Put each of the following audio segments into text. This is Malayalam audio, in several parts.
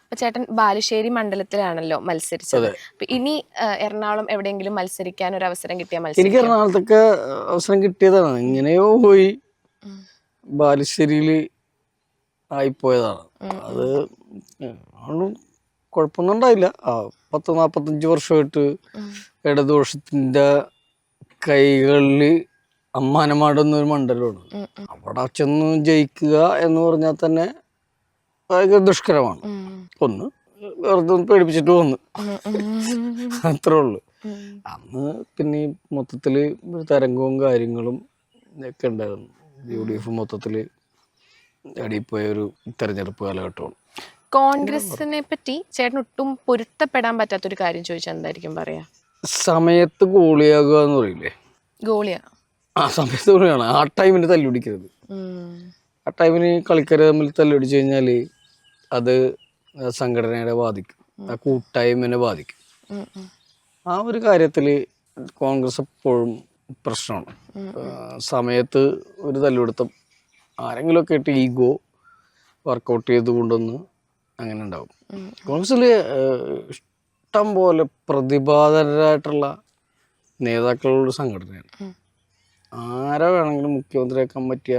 അപ്പൊ ചേട്ടൻ ബാലുശ്ശേരി മണ്ഡലത്തിലാണല്ലോ മത്സരിച്ചത്. അപ്പൊ ഇനി എറണാകുളം എവിടെയെങ്കിലും മത്സരിക്കാൻ ഒരു അവസരം കിട്ടിയാൽ എനിക്ക് മത്സരിക്കും? എറണാകുളത്തൊക്കെ അവസരം കിട്ടിയതാണ്. എങ്ങനെയോ പോയി ബാലുശ്ശേരിയിൽ ആയിപ്പോയതാണ്. അത് കുഴപ്പമൊന്നും ഉണ്ടായില്ല. 40-45 വർഷമായിട്ട് ഇടതുപക്ഷത്തിന്റെ കൈകളിൽ അമ്മാനമാടുന്ന ഒരു മണ്ഡലമാണ്. അവിടെ ചെന്ന് ജയിക്കുക എന്ന് പറഞ്ഞാൽ തന്നെ ഭയങ്കര ദുഷ്കരമാണ്. ഒന്ന് വെറുതെ ഒന്ന് പേടിപ്പിച്ചിട്ട് വന്നു, അത്രേ ഉള്ളു. അന്ന് പിന്നെ മൊത്തത്തില് തരംഗവും കാര്യങ്ങളും ഒക്കെ ഉണ്ടായിരുന്നു. UDF മൊത്തത്തില് അടിപ്പോയ ഒരു തെരഞ്ഞെടുപ്പ് കാലഘട്ടമാണ്. കോൺഗ്രസിനെ പറ്റി ചേട്ടൻ ഒട്ടും പൊരുത്തപ്പെടാൻ പറ്റാത്തൊരു കാര്യം ചോദിച്ചാൽ എന്തായിരിക്കും പറയാ? സമയത്ത് ഗോളിയാകുക എന്ന് പറയില്ലേ, ഗോളിയാ. ആ സമയത്ത് ഗോളിയാണ്. ആ ടൈമിന് തല്ലുപിടിക്കരുത്. ആ ടൈമിന് കളിക്കാർ തമ്മിൽ തല്ലുപിടിച്ചു കഴിഞ്ഞാൽ അത് സംഘടനയെ ബാധിക്കും, ആ കൂട്ടായ്മനെ ബാധിക്കും. ആ ഒരു കാര്യത്തിൽ കോൺഗ്രസ് എപ്പോഴും പ്രശ്നമാണ്. സമയത്ത് ഒരു തല്ലുപിടുത്തം ആരെങ്കിലുമൊക്കെ ആയിട്ട് ഈഗോ വർക്കൗട്ട് ചെയ്ത് കൊണ്ടൊന്ന് അങ്ങനെ ഉണ്ടാവും. കോൺഗ്രസ്സിൽ ഇഷ്ടം പോലെ പ്രതിഭാതരായിട്ടുള്ള നേതാക്കളുടെ സംഘടനയാണ്. ആരെ വേണമെങ്കിലും മുഖ്യമന്ത്രിയാക്കാൻ പറ്റിയ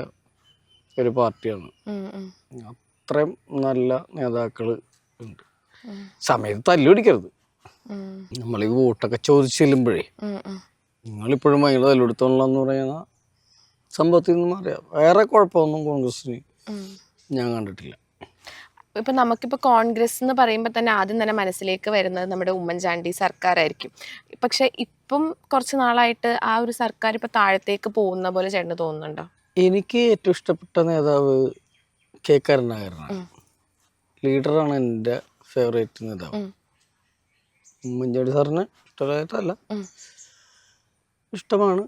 ഒരു പാർട്ടിയാണ്. അത്രയും നല്ല നേതാക്കൾ ഉണ്ട്. സമയത്ത് തല്ലുപിടിക്കരുത്. നമ്മൾ ഈ വോട്ടൊക്കെ ചോദിച്ചു ചെല്ലുമ്പോഴേ നിങ്ങളിപ്പോഴും ഭയങ്കര തല്ലുപിടുത്തമുള്ളതെന്ന് പറയുന്ന സംഭവത്തിൽ നിന്ന് മാറിയാൽ വേറെ കുഴപ്പമൊന്നും കോൺഗ്രസിന് ഞാൻ കണ്ടിട്ടില്ല. ഇപ്പൊ നമുക്കിപ്പോ കോൺഗ്രസ് എന്ന് പറയുമ്പോൾ തന്നെ ആദ്യം തന്നെ മനസ്സിലേക്ക് വരുന്നത് നമ്മുടെ ഉമ്മൻചാണ്ടി സർക്കാരായിരിക്കും. പക്ഷെ ഇപ്പം കുറച്ച് നാളായിട്ട് ആ ഒരു സർക്കാർ ഇപ്പൊ താഴത്തേക്ക് പോകുന്ന പോലെ ചേട്ടന് തോന്നുന്നുണ്ടോ? എനിക്ക് ഏറ്റവും ഇഷ്ടപ്പെട്ട നേതാവ് കെ കരുണാകരനാണ്. ലീഡറാണ് എൻ്റെ ഫേവറേറ്റ് നേതാവ്. ഉമ്മൻചാണ്ടി സാറിന് ഇഷ്ടമായിട്ടല്ല, ഇഷ്ടമാണ്.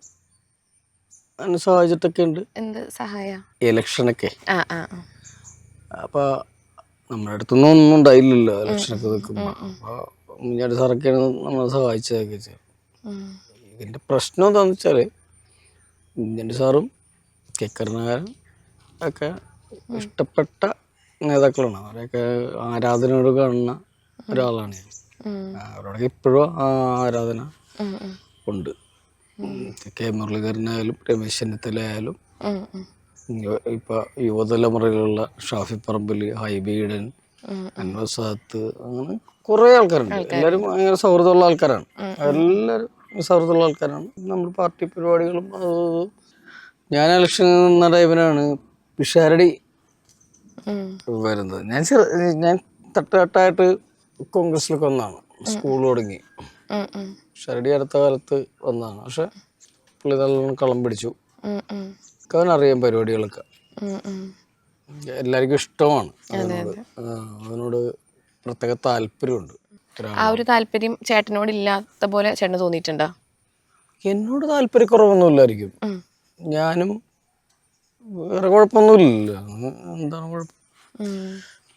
അതിനെ സഹായിച്ചിട്ടൊക്കെ ഉണ്ട്. എന്ത് സഹായ? ഇലക്ഷനൊക്കെ. അപ്പൊ നമ്മുടെ അടുത്തൊന്നും ഒന്നും ഉണ്ടായില്ലല്ലോ ഇലക്ഷനൊക്കെ വെക്കുമ്പോ. അപ്പൊ ഉമ്മൻചാണ്ടി സാറൊക്കെയാണ് നമ്മളെ സഹായിച്ചതൊക്കെ. ഇതിന്റെ പ്രശ്നം എന്താണെന്ന് വെച്ചാല് ഉമ്മൻചാണ്ടി സാറും കെ കരുണാകരൻ ഒക്കെ ഇഷ്ടപ്പെട്ട നേതാക്കളാണ്. അവരെയൊക്കെ ആരാധനയോട് കാണുന്ന ഒരാളാണ് ഞാൻ. അവരോടൊക്കെ ഇപ്പോഴും ആ ആരാധന ഉണ്ട്. കെ മുരളീധരനായാലും രമേശ് ചെന്നിത്തല ആയാലും ഇപ്പൊ യുവതലമുറയിലുള്ള ഷാഫി പറമ്പിൽ, ഹൈബി ഈഡൻ, അൻവർ സാദത്ത്, അങ്ങനെ കുറെ ആൾക്കാരുണ്ട്. എല്ലാവരും ഭയങ്കര സൗഹൃദമുള്ള ആൾക്കാരാണ്. എല്ലാവരും സൗഹൃദമുള്ള ആൾക്കാരാണ്. നമ്മൾ പാർട്ടി പരിപാടികളും ഞാൻ ഇലക്ഷൻ നിന്ന ടൈമിനാണ് പിഷാരടി വരുന്നത്. ഞാൻ തട്ടുതട്ടായിട്ട് കോൺഗ്രസിലൊക്കെ വന്നതാണ്. സ്കൂൾ തുടങ്ങി പിഷാരടി അടുത്ത കാലത്ത് വന്നതാണ്. പക്ഷെ പുള്ളി നല്ലോണം കളം പിടിച്ചു. അവനറിയാം പരിപാടികളൊക്കെ. എല്ലാവർക്കും ഇഷ്ടമാണ് അതിനോട് പ്രത്യേക താല്പര്യമുണ്ട്. ആ ഒരു താല്പര്യം ചേട്ടനോട് ഇല്ലാത്ത പോലെ ചേട്ടന് തോന്നിയിട്ടുണ്ടോ? എന്നോട് താല്പര്യക്കുറവൊന്നുമില്ലായിരിക്കും. ഞാനും വേറെ കുഴപ്പമൊന്നുമില്ല. എന്താണ് കുഴപ്പം?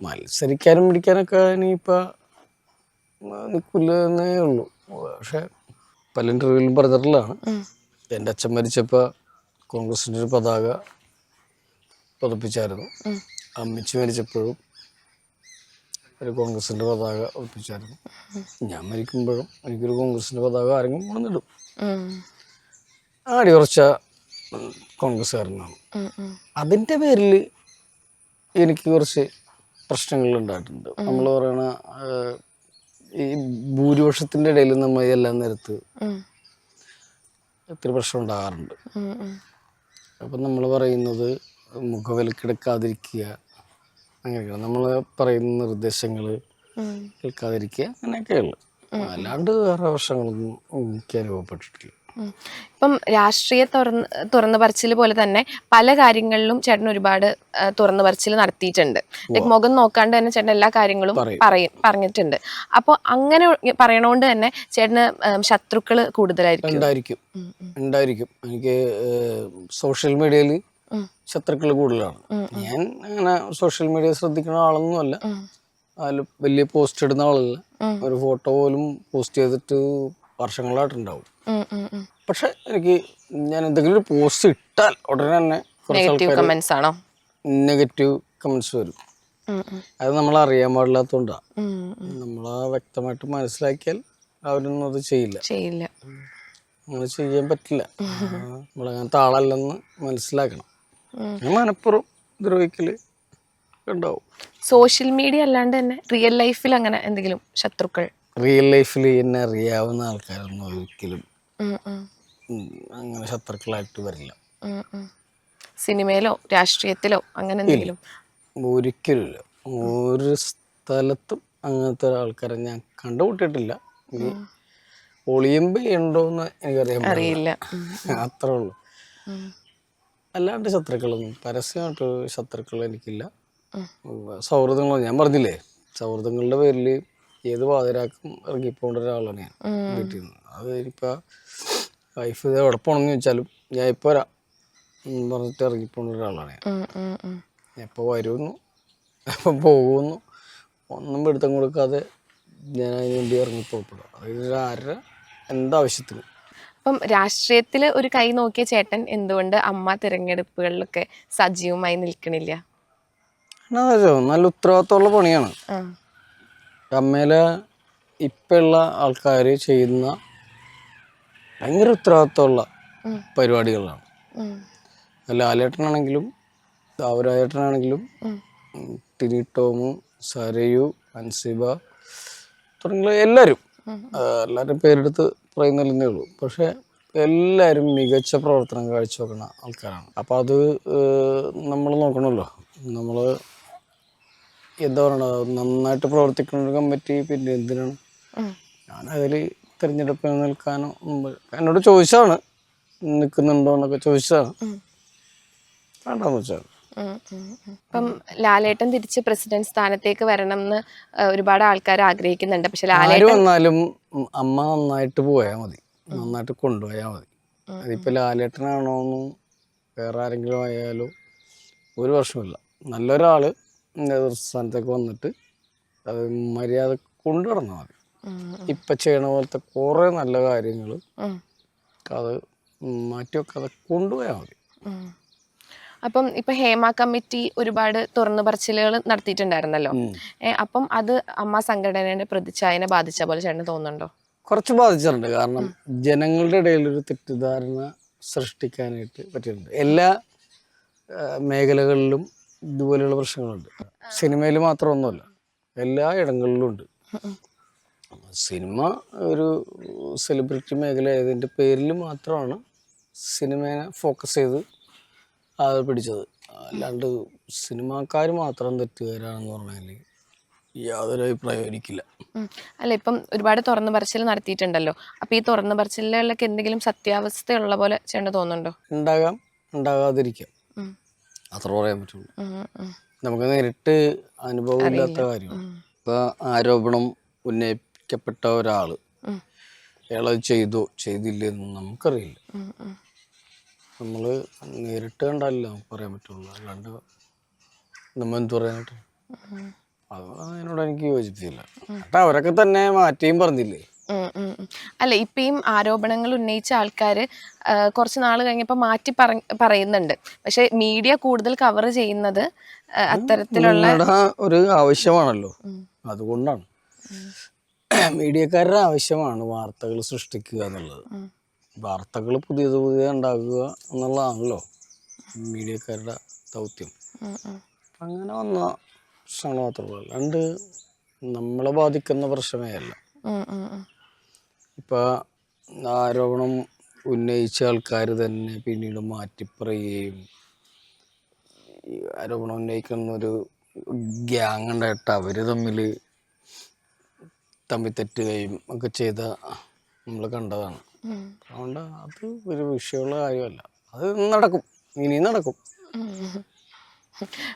മത്സരിക്കാനും പിടിക്കാനൊക്കെ ഇനിയിപ്പോൾ നിൽക്കില്ലെന്നേ ഉള്ളൂ. പക്ഷെ പല ഇൻ്റർവ്യൂവിലും പറഞ്ഞിട്ടുള്ളതാണ്. എൻ്റെ അച്ഛൻ മരിച്ചപ്പോൾ കോൺഗ്രസിൻ്റെ ഒരു പതാക പതിപ്പിച്ചായിരുന്നു. അമ്മച്ചി മരിച്ചപ്പോഴും ഒരു കോൺഗ്രസിൻ്റെ പതാക പതിപ്പിച്ചായിരുന്നു. ഞാൻ മരിക്കുമ്പോഴും എനിക്കൊരു കോൺഗ്രസിൻ്റെ പതാക ആരെങ്കിലും കൊണ്ടുവന്നിടും. അടിയുറച്ച കോൺഗ്രസ്സുകാരനാണ്. അതിൻ്റെ പേരിൽ എനിക്ക് കുറച്ച് പ്രശ്നങ്ങൾ ഉണ്ടായിട്ടുണ്ട്. നമ്മൾ പറയണ ഈ ഭൂരിപക്ഷത്തിൻ്റെ ഇടയിൽ നമ്മൾ എല്ലാ നേരത്ത് ഒത്തിരി പ്രശ്നം ഉണ്ടാകാറുണ്ട്. അപ്പം നമ്മൾ പറയുന്നത് മുഖവിലക്കെടുക്കാതിരിക്കുക, അങ്ങനെയൊക്കെയാണ് നമ്മൾ പറയുന്ന നിർദ്ദേശങ്ങൾ കേൾക്കാതിരിക്കുക, അങ്ങനെയൊക്കെയുള്ളു. അല്ലാണ്ട് വേറെ പ്രശ്നങ്ങളൊന്നും എനിക്ക് അനുഭവപ്പെട്ടിട്ടില്ല. ഇപ്പം രാഷ്ട്രീയ തുറന്നു പറച്ചിൽ പോലെ തന്നെ പല കാര്യങ്ങളിലും ചേട്ടൻ ഒരുപാട് തുറന്നു പറച്ചിൽ നടത്തിയിട്ടുണ്ട്. മുഖം നോക്കാണ്ട് തന്നെ ചേട്ടൻ എല്ലാ കാര്യങ്ങളും പറഞ്ഞിട്ടുണ്ട്. അപ്പോൾ അങ്ങനെ പറയണോണ്ട് തന്നെ ചേട്ടന് ശത്രുക്കൾ കൂടുതലായിരിക്കും. ഉണ്ടായിരിക്കും. എനിക്ക് സോഷ്യൽ മീഡിയയിൽ ശത്രുക്കൾ കൂടുതലാണ്. ഞാൻ അങ്ങനെ സോഷ്യൽ മീഡിയ ശ്രദ്ധിക്കുന്ന ആളൊന്നുമല്ല. അതിൽ വലിയ പോസ്റ്റ് ഇടുന്ന ആളല്ല. ഒരു ഫോട്ടോ പോലും പോസ്റ്റ് ചെയ്തിട്ട് വർഷങ്ങളായിട്ടുണ്ടാവും. പക്ഷെ എനിക്ക് ഞാൻ എന്തെങ്കിലും ഒരു പോസ്റ്റ് ഇട്ടാൽ ഉടനെ തന്നെ നെഗറ്റീവ് കമന്റ്സ് വരും. അത് നമ്മൾ അറിയാൻ പാടില്ലാത്തതുകൊണ്ടാണ്. നമ്മൾ വ്യക്തമായിട്ട് മനസ്സിലാക്കിയാൽ അവരൊന്നും അത് ചെയ്യില്ല. അങ്ങനെ ചെയ്യാൻ പറ്റില്ല. നമ്മളങ്ങനത്തെ ആളല്ലെന്ന് മനസ്സിലാക്കണം. മനഃപൂർവ്വം ദ്രോഹിക്കല് ഉണ്ടാവും. സോഷ്യൽ മീഡിയ അല്ലാണ്ട് തന്നെ റിയൽ ലൈഫിൽ അങ്ങനെ എന്തെങ്കിലും ശത്രുക്കൾ? റിയൽ ലൈഫിൽ എന്നെ അറിയാവുന്ന ആൾക്കാരൊന്നും ഒരിക്കലും അങ്ങനെ ശത്രുക്കളായിട്ട് വരില്ല. സിനിമയിലോ രാഷ്ട്രീയത്തിലോ അങ്ങനെ എന്തെങ്കിലും? ഒരിക്കലുമില്ല. ഒരു സ്ഥലത്തും അങ്ങനത്തെ ആൾക്കാരെ ഞാൻ കണ്ടുമുട്ടിയിട്ടില്ല. ഇനി ഒളിയമ്പ് ഉണ്ടോന്ന് എനിക്കറിയാൻ അറിയില്ല. അത്രേ ഉള്ളൂ. അല്ലാണ്ട് ശത്രുക്കളൊന്നും പരസ്യമായിട്ട് ശത്രുക്കൾ എനിക്കില്ല. സൗഹൃദങ്ങൾ ഞാൻ പറഞ്ഞില്ലേ, സൗഹൃദങ്ങളുടെ പേരിൽ ഏത് പാതിരാക്കും ഇറങ്ങിപ്പോണ്ട ഒരാളാണ് ഞാൻ വീട്ടിൽ നിന്ന്. അത് ഇനിയിപ്പോൾ വൈഫ് ഇത് എവിടെ പോകണമെന്ന് ചോദിച്ചാലും ഞാൻ ഇപ്പോൾ വരാം പറഞ്ഞിട്ട് ഇറങ്ങിപ്പോണ്ട ഒരാളാണ് ഞാൻ. എപ്പോൾ വരുമെന്നു എപ്പോൾ പോകുന്നു ഒന്നും പിടുത്തം കൊടുക്കാതെ ഞാൻ അതിന് വേണ്ടി ഇറങ്ങിപ്പോപ്പെടും. അതായത് ആരുടെ എന്താവശ്യത്തിന്. അപ്പം രാഷ്ട്രീയത്തിൽ ഒരു കൈ നോക്കിയ ചേട്ടൻ എന്തുകൊണ്ട് അമ്മ തിരഞ്ഞെടുപ്പുകളിലൊക്കെ സജീവമായി നിൽക്കണില്ല? നല്ല ഉത്തരവാദിത്തമുള്ള പണിയാണ്. അമ്മയിലെ ഇപ്പോഴുള്ള ആൾക്കാർ ചെയ്യുന്ന ഭയങ്കര ഉത്തരവാദിത്തമുള്ള പരിപാടികളാണ്. ലാലേട്ടനാണെങ്കിലും ദാവരായേട്ടനാണെങ്കിലും ടിനി ടോമു, സരയു, അൻസിബ തുടങ്ങിയ എല്ലാവരും പേരെടുത്ത് പറയുന്നില്ലെന്നേ ഉള്ളൂ. പക്ഷേ എല്ലാവരും മികച്ച പ്രവർത്തനം കാഴ്ചവെക്കുന്ന ആൾക്കാരാണ്. അപ്പോൾ അത് നമ്മൾ നോക്കണമല്ലോ. നമ്മൾ എന്താ പറയണത്, നന്നായിട്ട് പ്രവർത്തിക്കുന്ന ഒരു കമ്മിറ്റി പിന്നെ എന്തിനാണ്? ഞാനതിൽ തിരഞ്ഞെടുപ്പിൽ നിൽക്കാനോ എന്നോട് ചോദിച്ചതാണ്, നിൽക്കുന്നുണ്ടോ എന്നൊക്കെ ചോദിച്ചതാണ്. വേണ്ടെന്ന് വെച്ചാൽ. ഇപ്പം ലാലേട്ടൻ തിരിച്ച് പ്രസിഡന്റ് സ്ഥാനത്തേക്ക് വരണം എന്ന് ഒരുപാട് ആൾക്കാർ ആഗ്രഹിക്കുന്നുണ്ട്. പക്ഷെ ആര് വന്നാലും അമ്മ നന്നായിട്ട് പോയാൽ മതി, നന്നായിട്ട് കൊണ്ടുപോയാൽ മതി. അതിപ്പോൾ ലാലേട്ടനാണോന്നും വേറെ ആരെങ്കിലും ആയാലും ഒരു പ്രശ്നമില്ല. നല്ലൊരാൾ നേതൃസ്ഥാനത്തേക്ക് വന്നിട്ട് അത് മര്യാദ കൊണ്ടു നടന്നാൽ മതി. ഇപ്പം ചെയ്യണ പോലത്തെ കുറേ നല്ല കാര്യങ്ങൾ അത് മാറ്റിവെക്കാതെ കൊണ്ടുപോയാൽ മതി. അപ്പം ഇപ്പൊ ഹേമ കമ്മിറ്റി ഒരുപാട് തുറന്നു പറച്ചിലുകൾ നടത്തിയിട്ടുണ്ടായിരുന്നല്ലോ. അപ്പം അത് അമ്മ സംഘടനയുടെ പ്രതിച്ഛായനെ ബാധിച്ച പോലെ ചേട്ടന് തോന്നുന്നുണ്ടോ? കുറച്ച് ബാധിച്ചിട്ടുണ്ട്. കാരണം ജനങ്ങളുടെ ഇടയിലൊരു തെറ്റിദ്ധാരണ സൃഷ്ടിക്കാനായിട്ട് പറ്റിയിട്ടുണ്ട്. എല്ലാ മേഖലകളിലും ഇതുപോലെയുള്ള പ്രശ്നങ്ങളുണ്ട്. സിനിമയിൽ മാത്രമൊന്നുമല്ല, എല്ലാ ഇടങ്ങളിലും ഉണ്ട്. സിനിമ ഒരു സെലിബ്രിറ്റി മേഖല ആയതിൻ്റെ പേരിൽ മാത്രമാണ് സിനിമയെ ഫോക്കസ് ചെയ്ത് അത് പിടിച്ചത്. അല്ലാണ്ട് സിനിമാക്കാർ മാത്രം തെറ്റുകാരാണെന്ന് പറഞ്ഞാൽ യാതൊരു അഭിപ്രായം എനിക്കില്ല. അല്ല, ഇപ്പം ഒരുപാട് തുറന്നു പറച്ചിൽ നടത്തിയിട്ടുണ്ടല്ലോ. അപ്പം ഈ തുറന്നു പറച്ചിലുകളിലൊക്കെ എന്തെങ്കിലും സത്യാവസ്ഥയുള്ള പോലെ ചേട്ടന് തോന്നുന്നുണ്ടോ? ഉണ്ടാകാം, ഉണ്ടാകാതിരിക്കാം, അത്ര പറയാൻ പറ്റുള്ളൂ. നമുക്ക് നേരിട്ട് അനുഭവമില്ലാത്ത കാര്യമാണ്. ഇപ്പം ആരോപണം ഉന്നയിക്കപ്പെട്ട ഒരാൾ അയാളത് ചെയ്തോ ചെയ്തില്ലെന്നും നമുക്കറിയില്ല. നമ്മൾ നേരിട്ട് കണ്ടല്ലോ നമുക്ക് പറയാൻ പറ്റുള്ളൂ. അല്ലാണ്ട് നമ്മൾ എന്ത് പറയാനായിട്ട്? അത് അതിനോട് എനിക്ക് യോജിപ്പിച്ചില്ല. അപ്പം അവരൊക്കെ തന്നെ മാറ്റിയും പറഞ്ഞില്ലേ. അല്ല, ഇപ്പം ഈ ആരോപണങ്ങൾ ഉന്നയിച്ച ആൾക്കാർ കുറച്ച് നാൾ കഴിഞ്ഞപ്പോൾ മാറ്റി പറയുന്നുണ്ട്. പക്ഷെ മീഡിയ കൂടുതൽ കവർ ചെയ്യുന്നത് അത്തരത്തിലുള്ള ഒരു ആവശ്യമാണല്ലോ. അതുകൊണ്ടാണ് മീഡിയക്കാരുടെ ആവശ്യമാണ് വാർത്തകൾ സൃഷ്ടിക്കുക എന്നുള്ളത്. വാർത്തകൾ പുതിയത് ഉണ്ടാക്കുക എന്നുള്ളതാണല്ലോ മീഡിയക്കാരുടെ ദൗത്യം. അങ്ങനെ വന്ന പ്രശ്നങ്ങൾ മാത്രമല്ല, അല്ലാണ്ട് നമ്മളെ ബാധിക്കുന്ന പ്രശ്നമേ അല്ല. ഇപ്പം ആരോപണം ഉന്നയിച്ച ആൾക്കാർ തന്നെ പിന്നീട് മാറ്റിപ്പറയുകയും ആരോപണം ഉന്നയിക്കുന്നൊരു ഗ്യാങ് ഉണ്ടായിട്ട് അവർ തമ്മിൽ തെറ്റുകയും ഒക്കെ ചെയ്ത നമ്മൾ കണ്ടതാണ്. അതുകൊണ്ട് അത് ഒരു വിഷയമുള്ള കാര്യമല്ല. അത് നടക്കും, ഇനിയും നടക്കും.